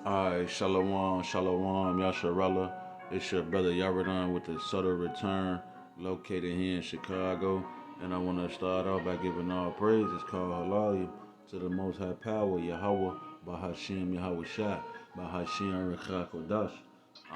Alright, Shalom, Shalom, Yasharella. It's your brother Yaradan with the subtle return, located here in Chicago. And I want to start off by giving all praises, called Hallelujah, to the Most High Power, Yahweh, Bahashim Yahweh Shai, Bahashim Rekha Kodash.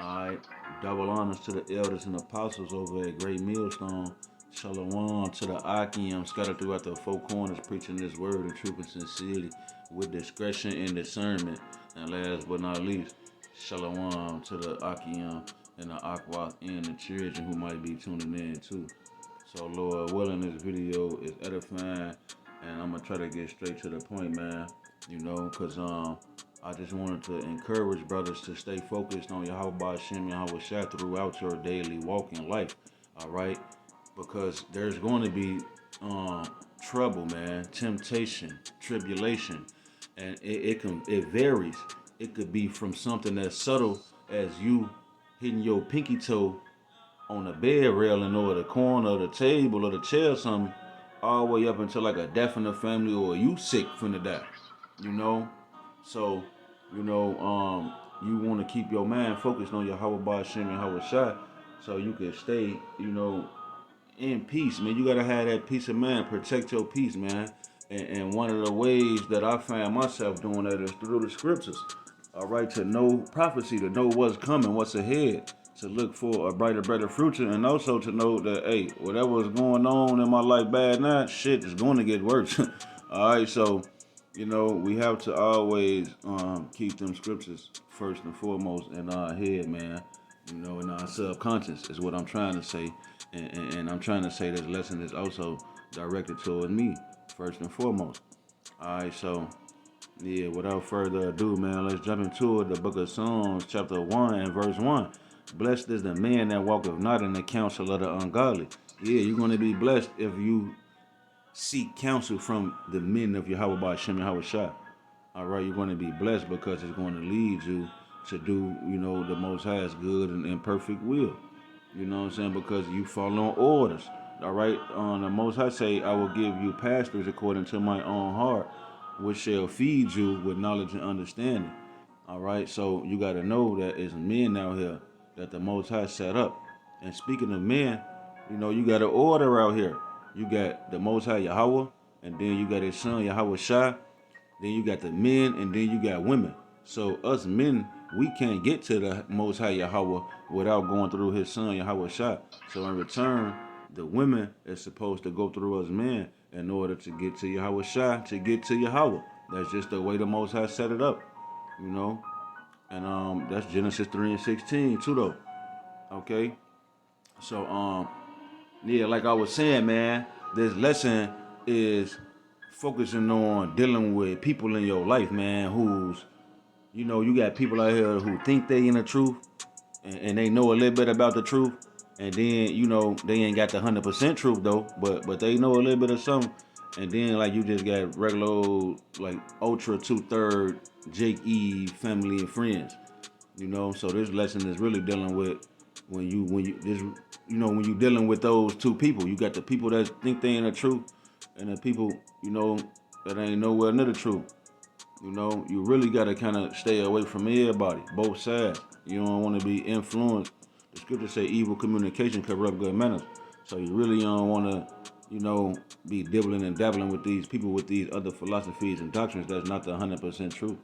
Alright, double honors to the elders and apostles over at Great Millstone. Shalom to the Akim scattered throughout the four corners, preaching this word in truth and sincerity, with discretion and discernment. And last but not least, Shalom to the Akim and the Akwath and the children who might be tuning in too. So Lord willing, this video is edifying, and I'm gonna try to get straight to the point, man. Cause I just wanted to encourage brothers to stay focused on Yahweh Shem Yahweh Shah throughout your daily walk in life. All right, because there's going to be trouble, man, temptation, tribulation, and it varies. It could be from something as subtle as you hitting your pinky toe on the bed railing or the corner of the table or the chair or something, all the way up until like a death in the family or you sick finna die. You know? So, you want to keep your mind focused on your Yahweh Shem and Yahweh Shai so you can stay, in peace, man. You gotta have that peace of mind. Protect your peace, man. And one of the ways that I find myself doing that is through the scriptures. All right, to know prophecy, to know what's coming, what's ahead, to look for a brighter, better future, and also to know that, hey, whatever's going on in my life bad now, shit is going to get worse. All right, so we have to always keep them scriptures first and foremost in our head, man. In our subconscious is what I'm trying to say. And I'm trying to say this lesson is also directed toward me, first and foremost. All right, so, yeah, without further ado, man, let's jump into it. The book of Psalms, chapter 1 and verse 1. Blessed is the man that walketh not in the counsel of the ungodly. Yeah, you're going to be blessed if you seek counsel from the men of Yahweh by Shem Yahweh Shai. All right, you're going to be blessed because it's going to lead you to do, the Most High's good and perfect will. You know what I'm saying? Because you follow orders. All right. The Most High say, I will give you pastors according to my own heart, which shall feed you with knowledge and understanding. All right. So you got to know that it's men out here that the Most High set up. And speaking of men, you got an order out here. You got the Most High Yahweh, and then you got his son Yahweh Shai, then you got the men, and then you got women. So us men, we can't get to the Most High Yahweh without going through His Son Yahweh Shah. So in return, the women is supposed to go through us men in order to get to Yahweh Shah, to get to Yahweh. That's just the way the Most High set it up, you know. And that's Genesis 3:16 too, though. Okay. So yeah, like I was saying, man, this lesson is focusing on dealing with people in your life, man, who's you got people out here who think they in the truth and they know a little bit about the truth, and then they ain't got the 100% truth though, but they know a little bit of something, and then like you just got regular old like ultra two-third Jake Eve family and friends, So this lesson is really dealing with when you dealing with those two people. You got the people that think they in the truth, and the people that ain't nowhere near the truth. You really got to kind of stay away from everybody, both sides. You don't want to be influenced. The scriptures say evil communication corrupt good manners. So you really don't want to, be dibbling and dabbling with these people with these other philosophies and doctrines that's not the 100% truth,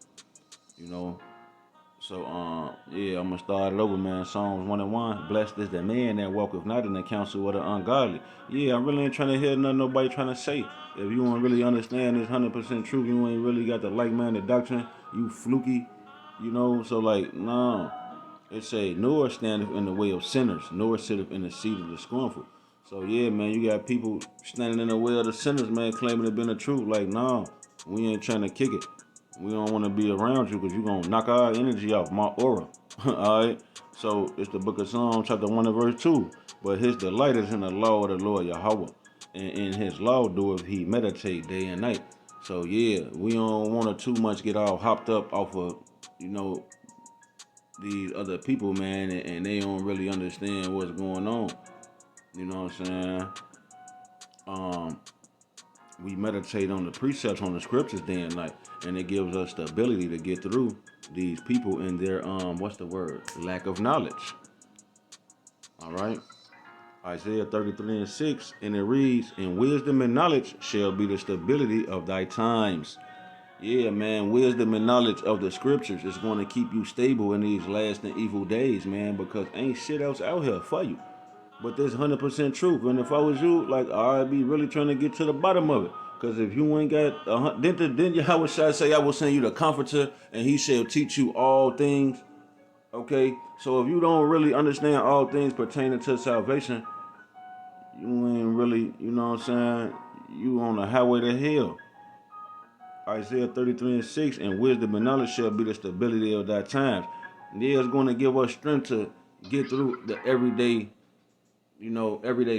you know. So, yeah, I'm gonna start it over, man. Psalms 1 and 1. Blessed is the man that walketh not in the counsel of the ungodly. Yeah, I really ain't trying to hear nothing nobody trying to say. If you don't really understand this 100% truth, you ain't really got the like-minded doctrine, you fluky, So, like, no. It say, nor standeth in the way of sinners, nor sitteth in the seat of the scornful. So, yeah, man, you got people standing in the way of the sinners, man, claiming to be the truth. Like, no, we ain't trying to kick it. We don't want to be around you because you're going to knock our energy off, my aura. All right? So it's the book of Psalms, chapter 1 and verse 2. But his delight is in the law of the Lord Yahweh. And in his law doeth he meditate day and night. So, yeah, we don't want to too much get all hopped up off of, these other people, man, and they don't really understand what's going on. You know what I'm saying? Um, we meditate on the precepts on the scriptures day and night, and it gives us the ability to get through these people in their what's the word? Lack of knowledge. All right. Isaiah 33:6, and it reads, "In wisdom and knowledge shall be the stability of thy times." Yeah, man, wisdom and knowledge of the scriptures is going to keep you stable in these last and evil days, man, because ain't shit else out here for you. But there's 100% truth. And if I was you, like, I'd be really trying to get to the bottom of it. Because if you ain't got, didn't Yahweh Shai say, I will send you the comforter and he shall teach you all things? Okay, so if you don't really understand all things pertaining to salvation, you ain't really, you know what I'm saying? You on the highway to hell. Isaiah 33:6, and wisdom and knowledge shall be the stability of thy times. And yeah, it's going to give us strength to get through the everyday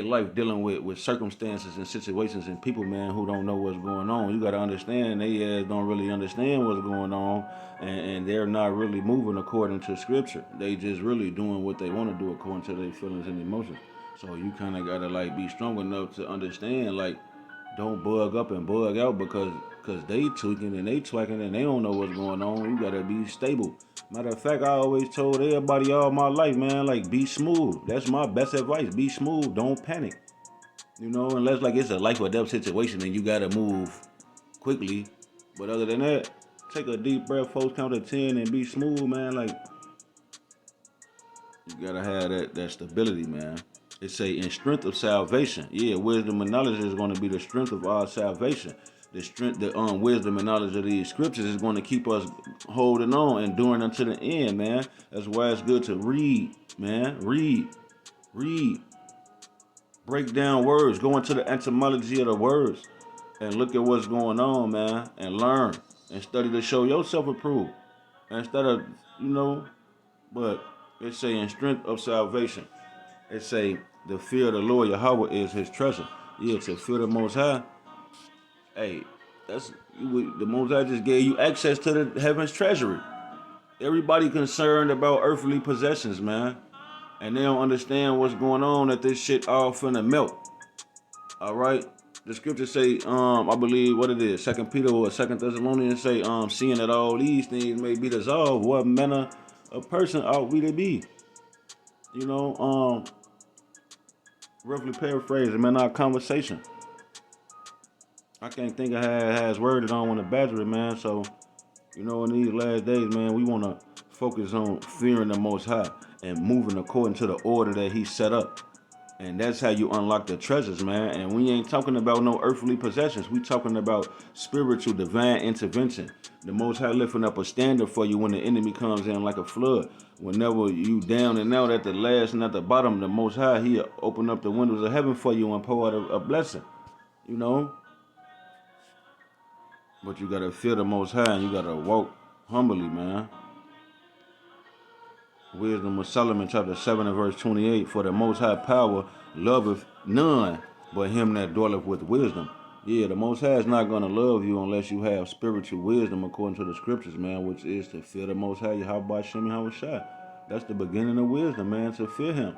life dealing with circumstances and situations and people, man, who don't know what's going on. You got to understand, they don't really understand what's going on, and they're not really moving according to scripture. They just really doing what they want to do according to their feelings and emotions. So you kind of got to, like, be strong enough to understand, like, don't bug up and bug out because they tweaking and they twacking and they don't know what's going on. You gotta be stable. Matter of fact, I always told everybody all my life, man, like, be smooth. That's my best advice. Be smooth. Don't panic. Unless, like, it's a life or death situation and you gotta move quickly. But other than that, take a deep breath, folks, count to 10 and be smooth, man. Like, you gotta have that stability, man. It say, in strength of salvation. Yeah, wisdom and knowledge is going to be the strength of our salvation. The wisdom and knowledge of these scriptures is going to keep us holding on, enduring unto the end, man. That's why it's good to read, man. Read, break down words, go into the etymology of the words, and look at what's going on, man, and learn and study to show yourself approved. Instead of, but it say, in strength of salvation. It say, the fear of the Lord Yahweh is his treasure. Yeah, to fear the Most High. Hey, the Most High just gave you access to the heaven's treasury. Everybody concerned about earthly possessions, man. And they don't understand what's going on, that this shit all finna melt. All right? The scriptures say, I believe, what it is, 2 Peter or 2 Thessalonians say, seeing that all these things may be dissolved, what manner of person ought we to be? Roughly paraphrasing, man, our conversation. I can't think of how it has worded. I don't want to badger it, man. So, in these last days, man, we want to focus on fearing the Most High and moving according to the order that he set up. And that's how you unlock the treasures, man. And we ain't talking about no earthly possessions. We talking about spiritual divine intervention. The Most High lifting up a standard for you when the enemy comes in like a flood. Whenever you down and out at the last and at the bottom, the Most High, he'll open up the windows of heaven for you and pour out a blessing. But you gotta fear the Most High and you gotta walk humbly, man. Wisdom of Solomon, chapter 7 and verse 28. For the Most High power loveth none but him that dwelleth with wisdom. Yeah, the Most High is not gonna love you unless you have spiritual wisdom according to the scriptures, man, which is to fear the Most High, Yahweh Shem Yahushua. That's the beginning of wisdom, man, to fear him.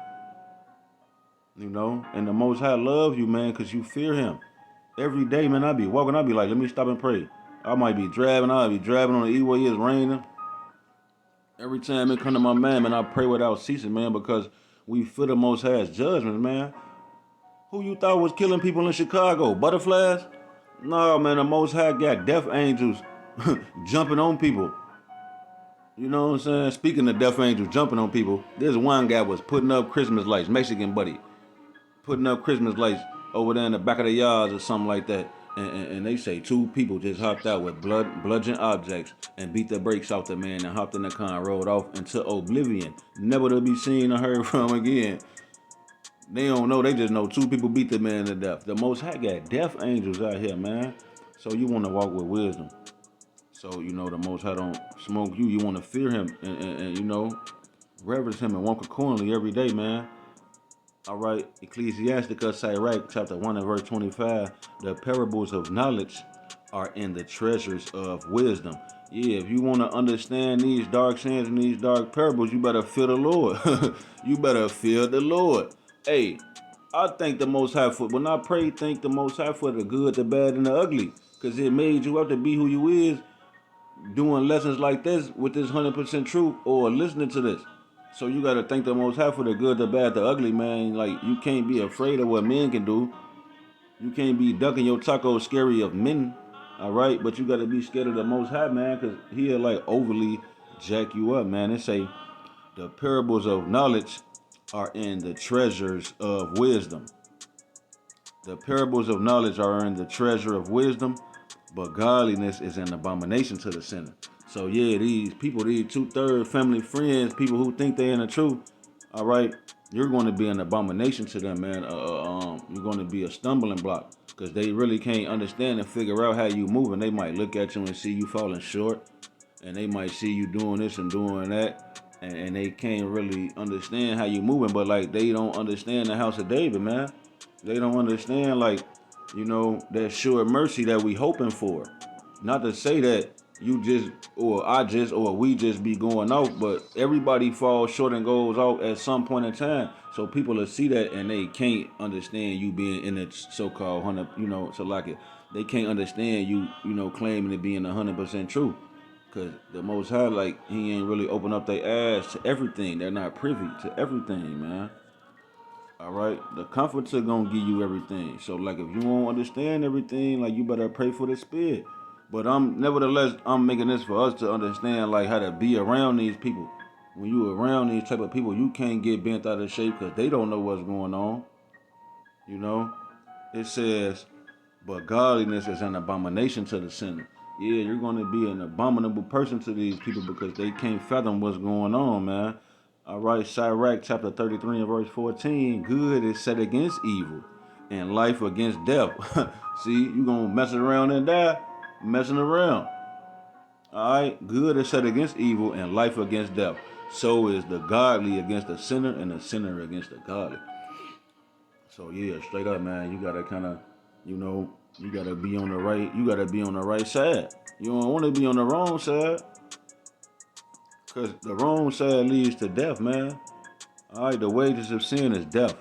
And the Most High loves you, man, because you fear him. Every day, man, I be walking, I be like, let me stop and pray. I might be driving on the E-way, it's raining. Every time it come to my mind, man, I pray without ceasing, man, because we feel the Most High's judgments, man. Who you thought was killing people in Chicago? Butterflies? No, man, the Most High got death angels jumping on people. You know what I'm saying? Speaking of death angels jumping on people, there's one guy was putting up Christmas lights, Mexican buddy, putting up Christmas lights over there in the back of the yards or something like that. And they say 2 people just hopped out with bludgeon objects and beat the brakes off the man and hopped in the car and rode off into oblivion, never to be seen or heard from again. They don't know, they just know 2 people beat the man to death. The Most High got death angels out here, man. So you want to walk with wisdom. So, the Most High don't smoke you. You want to fear him and reverence him and walk accordingly every day, man. All right, Ecclesiasticus Sirach, chapter 1 and verse 25. The parables of knowledge are in the treasures of wisdom. Yeah, if you want to understand these dark sayings and these dark parables, you better fear the Lord. You better fear the Lord. Hey, I thank the Most High for when I pray. Thank the Most High for the good, the bad, and the ugly, cause it made you up to be who you is. Doing lessons like this with this 100% truth, or listening to this. So you gotta thank the Most High for the good, the bad, the ugly, man. Like you can't be afraid of what men can do. You can't be ducking your taco scary of men, all right? But you gotta be scared of the Most High, man, cause he'll like overly jack you up, man. They say the parables of knowledge are in the treasures of wisdom. The parables of knowledge are in the treasure of wisdom, but godliness is an abomination to the sinner. So yeah, these people, these 2/3 family friends, people who think they're in the truth, all right, you're going to be an abomination to them, man. You're going to be a stumbling block because they really can't understand and figure out how you moving. They might look at you and see you falling short, and they might see you doing this and doing that, and they can't really understand how you moving. But like they don't understand the house of David, man. They don't understand like, that sure mercy that we hoping for. Not to say that you just or I just or we just be going out, but everybody falls short and goes out at some point in time. So people will see that and they can't understand you being in the so-called 100, so like it. They can't understand you, claiming to be in 100% truth. Cause the Most High, like, he ain't really open up their eyes to everything. They're not privy to everything, man. All right, the comforter gonna give you everything. So like, if you won't understand everything, like you better pray for the spirit. But nevertheless, I'm making this for us to understand like how to be around these people. When you around these type of people, you can't get bent out of shape because they don't know what's going on. You know, it says, but godliness is an abomination to the sinner. Yeah, you're going to be an abominable person to these people because they can't fathom what's going on, man. All right, Sirach chapter 33 and verse 14. Good is set against evil, and life against death. See, you going to mess around and die, messing around. All right, good is set against evil, and life against death. So is the godly against the sinner, and the sinner against the godly. So yeah, straight up, man, you gotta kind of, you gotta be on the right. You gotta be on the right side. You don't want to be on the wrong side, cause the wrong side leads to death, man. All right, the wages of sin is death.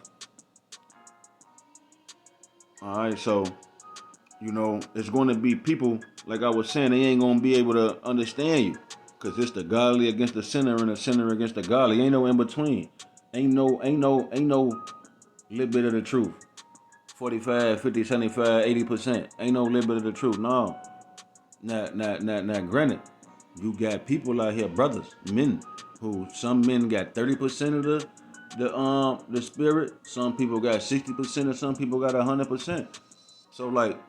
All right, so it's going to be people like I was saying. They ain't gonna be able to understand you, cause it's the godly against the sinner and the sinner against the godly. Ain't no in between. Ain't no little bit of the truth. 45, 50, 75, 80%. Ain't no little bit of the truth. No. Not granted. You got people out here, brothers, men, who some men got 30% of the spirit. Some people got 60%, and some people got 100%. So like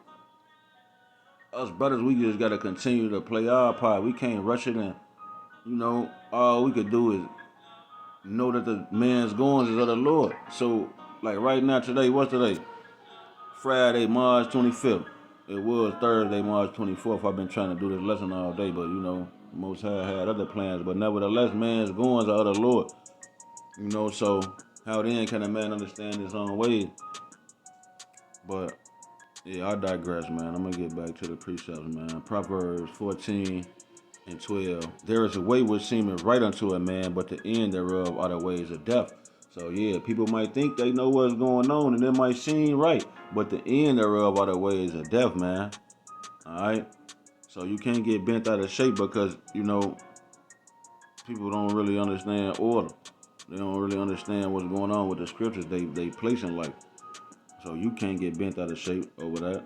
us brothers, we just gotta continue to play our part. We can't rush it in. All we could do is know that the man's goings is of the Lord. So like right now, today, what's today? Friday, March 25th. It was Thursday, March 24th. I've been trying to do this lesson all day, but Most High had other plans. But nevertheless, man's goings are of the Lord. So how then can a man understand his own ways? But yeah, I digress, man. I'm gonna get back to the precepts, man. Proverbs 14 and 12. There is a way which seemeth right unto a man, but the end thereof are the ways of death. So yeah, people might think they know what's going on and it might seem right, but the end thereof are the ways of death, man. Alright? So you can't get bent out of shape because, people don't really understand order. They don't really understand what's going on with the scriptures they place in life. So you can't get bent out of shape over that.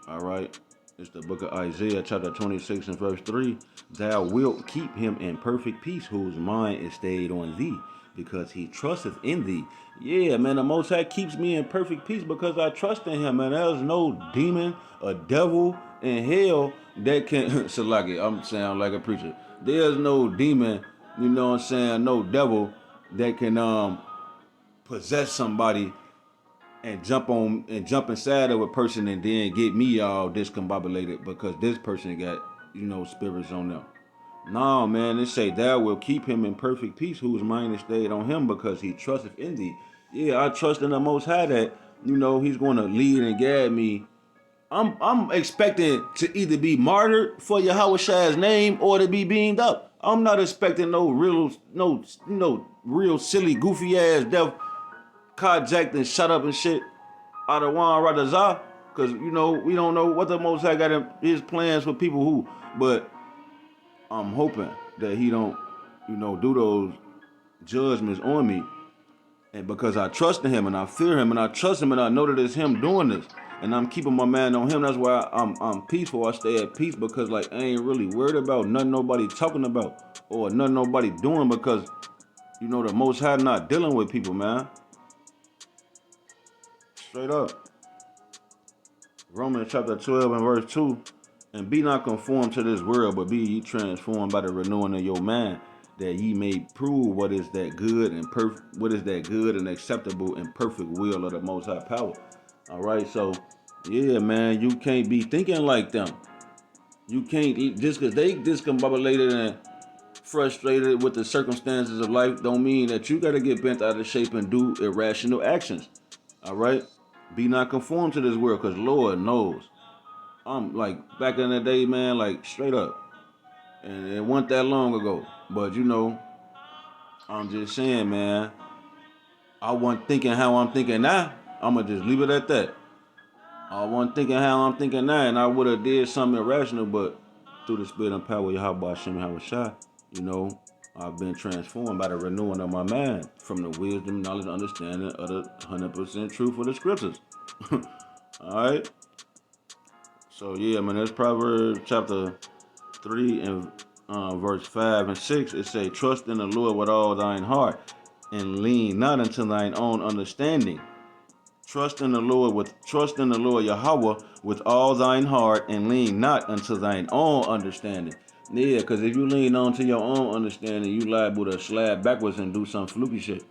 Alright? It's the book of Isaiah, chapter 26 and verse 3. Thou wilt keep him in perfect peace, whose mind is stayed on thee, because he trusteth in thee. Yeah, man, the Most High keeps me in perfect peace because I trust in him, man. There's no demon, a devil in hell that can, Salaki, I'm sound like a preacher. There's no demon, no devil that can possess somebody and jump inside of a person and then get me all discombobulated because this person got, spirits on them. No, man, it say thou will keep him in perfect peace whose mind is stayed on him because he trusteth in thee. Yeah, I trust in the Most High that, he's going to lead and guide me. I'm expecting to either be martyred for Yahweh name or to be beamed up. I'm not expecting no real silly, goofy ass death. carjacked and shut up and shit out of Juan Radazar. Cause we don't know what the Most High got in his plans for people who, but I'm hoping that he don't, do those judgments on me. And because I trust in him and I fear him and I trust him and I know that it's him doing this. And I'm keeping my mind on him. That's why I'm peaceful. I stay at peace because like I ain't really worried about nothing nobody talking about or nothing nobody doing because the Most High not dealing with people, man. Straight up. Romans chapter 12 and verse 2. And be not conformed to this world, but be ye transformed by the renewing of your mind, that ye may prove what is that good and acceptable and perfect will of the Most High power. All right, so yeah, man, you can't be thinking like them. You can't just because they discombobulated and frustrated with the circumstances of life don't mean that you got to get bent out of shape and do irrational actions. All right, be not conformed to this world, because Lord knows I'm like back in the day, man, like straight up, and it wasn't that long ago. But I'm just saying, man, I wasn't thinking how I'm thinking now. I'ma just leave it at that. I wasn't thinking how I'm thinking now, and I would have did something irrational, but through the spirit and power of Yahweh Hashem Yahushua, I've been transformed by the renewing of my mind from the wisdom, knowledge, understanding of the 100% truth of the scriptures. All right. So yeah, man, that's Proverbs chapter 3 and verse 5 and 6. It say, trust in the Lord with all thine heart, and lean not unto thine own understanding. Trust in the Lord Yahweh with all thine heart, and lean not unto thine own understanding. Yeah, because if you lean on to your own understanding, you liable to slide backwards and do some fluky shit.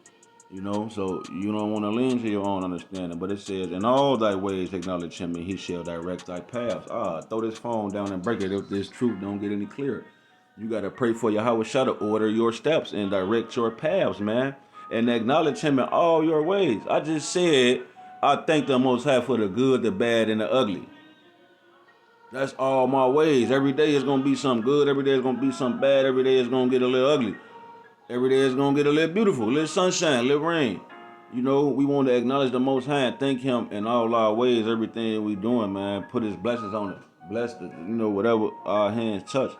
So you don't want to lean to your own understanding. But it says, in all thy ways acknowledge him, and he shall direct thy paths. Throw this phone down and break it if this truth don't get any clearer. You got to pray for Yahweh Shah to order your steps and direct your paths, man. And acknowledge him in all your ways. I just said, I thank the Most High for the good, the bad, and the ugly. That's all my ways. Every day is going to be something good. Every day is going to be something bad. Every day is going to get a little ugly. Every day is going to get a little beautiful, a little sunshine, a little rain. We want to acknowledge the Most High and thank him in all our ways, everything we doing, man. Put his blessings on it. Bless it, whatever our hands touch.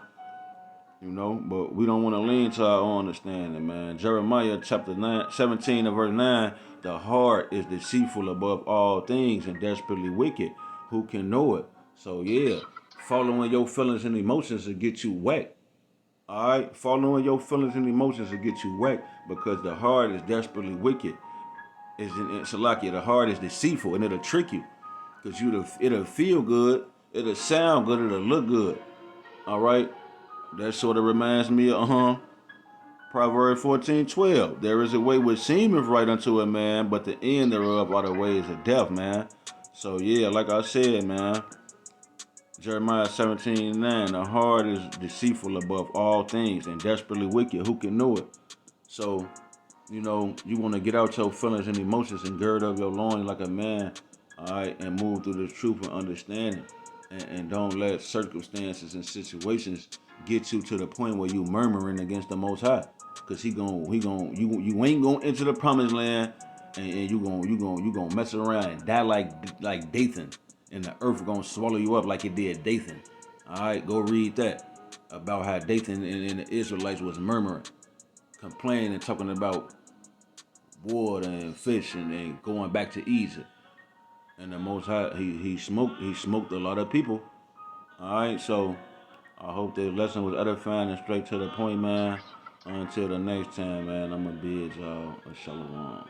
But we don't want to lean to our own understanding, man. Jeremiah chapter 17 and verse 9, the heart is deceitful above all things and desperately wicked. Who can know it? So yeah, following your feelings and emotions will get you whacked. All right, following your feelings and emotions will get you whacked because the heart is desperately wicked. The heart is deceitful and it'll trick you because it'll feel good, it'll sound good, it'll look good. All right. That sort of reminds me of Proverbs 14:12. There is a way which seemeth right unto a man, but the end thereof are the ways of death, man. So yeah, like I said, man, Jeremiah 17:9, the heart is deceitful above all things and desperately wicked. Who can know it? So, you want to get out your feelings and emotions and gird up your loins like a man, all right, and move through the truth and understanding. And don't let circumstances and situations get you to the point where you murmuring against the Most High, cause you ain't gonna enter the promised land, and you gonna mess around and die like Dathan, and the earth gonna swallow you up like it did Dathan. All right, go read that about how Dathan and the Israelites was murmuring, complaining, and talking about water and fish and going back to Egypt. And the Most High, he smoked a lot of people. All right, so I hope this lesson was edifying and straight to the point, man. Until the next time, man, I'm gonna bid y'all a shalom.